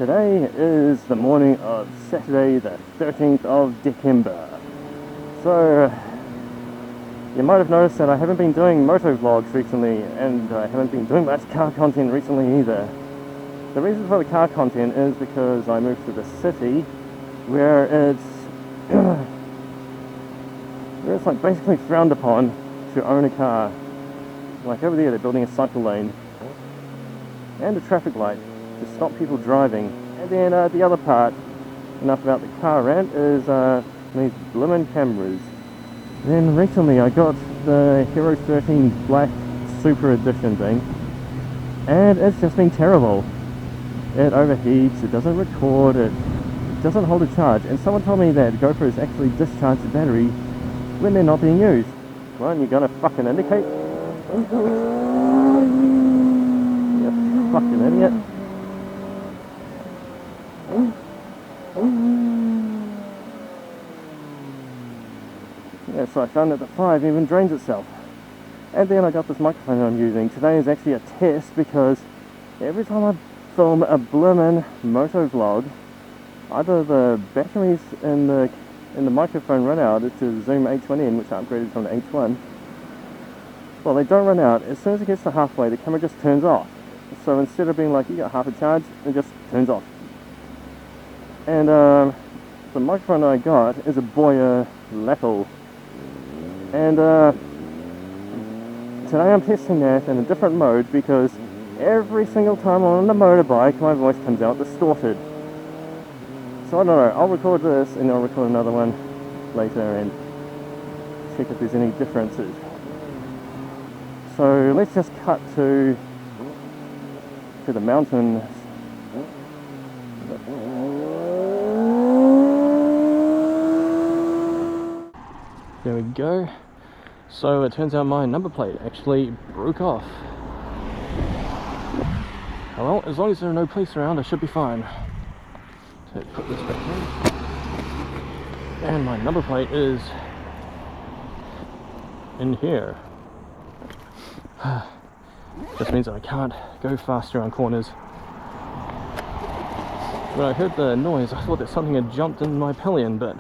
Today is the morning of Saturday the 13th of December. So you might have noticed that I haven't been doing MotoVlogs recently, and I haven't been doing much car content recently either. The reason for the car content is because I moved to the city where it's where it's like basically frowned upon to own a car. Like over there they're building a cycle lane and a traffic light to stop people driving. And then the other part, enough about the car rant, is these blimmin' cameras. Then recently I got the Hero 13 Black Super Edition thing, and it's just been terrible. It overheats, it doesn't record, it doesn't hold a charge, and someone told me that GoPros actually discharge the battery when they're not being used. Well, you're gonna fucking indicate? You fucking idiot. Yeah, so I found that the 5 even drains itself. And then I got this microphone I'm using. Today is actually a test because every time I film a blimmin' MotoVlog, either the batteries in the microphone run out. It's a Zoom H1N, which I upgraded from the H1. Well, they don't run out. As soon as it gets to halfway, the camera just turns off. So instead of being like, you got half a charge, it just turns off. And the microphone I got is a Boya Lapel. And today I'm testing that in a different mode because every single time I'm on the motorbike, my voice comes out distorted. So I don't know, I'll record this and I'll record another one later and check if there's any differences. So let's just cut to the mountains. There we go. So it turns out my number plate actually broke off. Oh well, as long as there are no police around, I should be fine. So put this back in. And my number plate is in here. This means that I can't go faster on corners. When I heard the noise, I thought that something had jumped in my pillion, but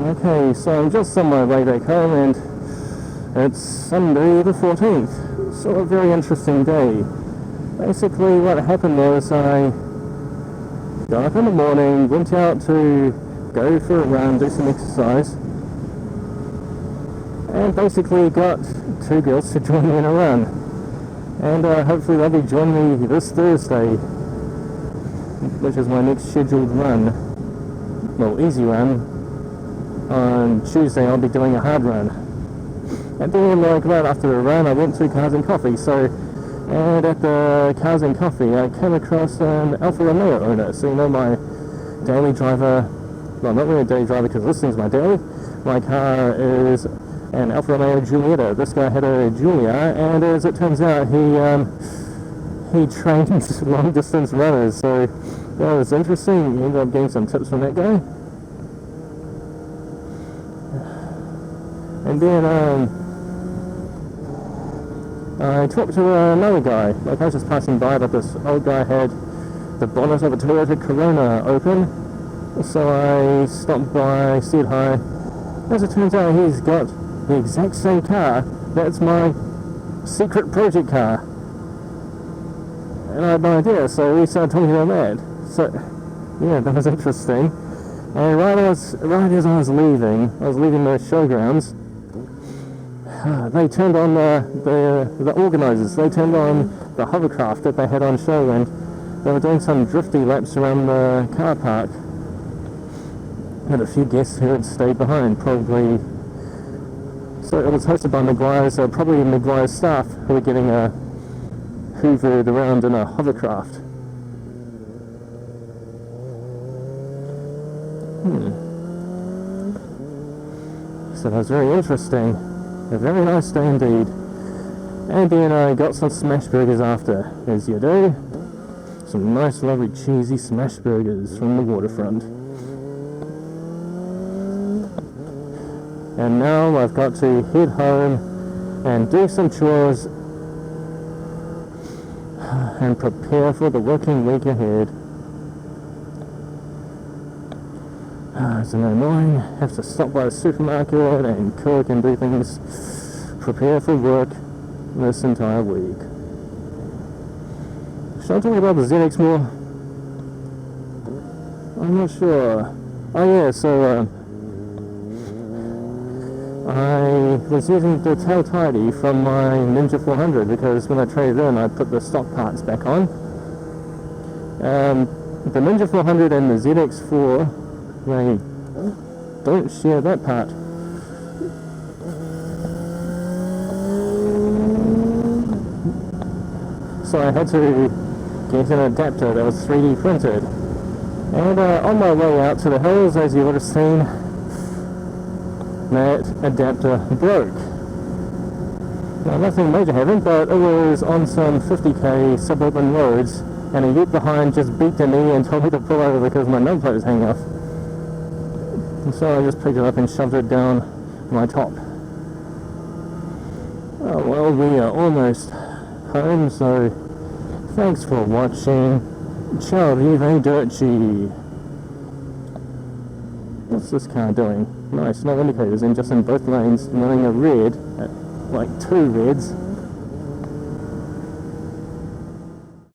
okay, so I'm just on my way back home and it's Sunday the 14th, so a very interesting day. Basically what happened was I got up in the morning, went out to go for a run, do some exercise, and basically got 2 girls to join me in a run. And hopefully they'll be joining me this Thursday, which is my next scheduled run. Well, easy run. on Tuesday I'll be doing a hard run. And then like right after the run I went to Cars and Coffee, and at the Cars and Coffee I came across an Alfa Romeo owner. So you know, my daily driver, well, not really a daily driver because this thing's my daily, my car is an Alfa Romeo Giulietta. This guy had a Giulia, and as it turns out he trains long distance runners, so that was interesting. You ended up getting some tips from that guy. And then I talked to another guy. Like, I was just passing by, but this old guy had the bonnet of a Toyota Corona open, so I stopped by, said hi. As it turns out, he's got the exact same car. That's my secret project car, and I had no idea, so we started talking about that. So yeah, that was interesting. And right as I was leaving the showgrounds, they turned on the organisers. They turned on the hovercraft that they had on show, and they were doing some drifty laps around the car park. Had a few guests who had stayed behind, probably. So it was hosted by Maguire's, probably Maguire's staff, who were getting hoovered around in a hovercraft. So that was very interesting. A very nice day indeed. And then I got some smash burgers after, as you do. Some nice, lovely, cheesy smash burgers from the waterfront. And now I've got to head home and do some chores and prepare for the working week ahead. It's annoying. Have to stop by the supermarket and cook and do things, prepare for work this entire week. Should I talk about the ZX more? I'm not sure. Oh yeah, so I was using the tail tidy from my Ninja 400 because when I traded in I put the stock parts back on. The Ninja 400 and the ZX4, they don't share that part. So I had to get an adapter that was 3D printed. And on my way out to the hills, as you would have seen, that adapter broke. Now, nothing major happened, but it was on some 50k suburban roads, and a ute behind just beeped at me and told me to pull over because my number plate was hanging off. And so I just picked it up and shoved it down my top. Oh well, we are almost home, so thanks for watching. Ciao, arrivederci. What's this car doing? Nice, no indicators, and just in both lanes, running a red, like 2 reds.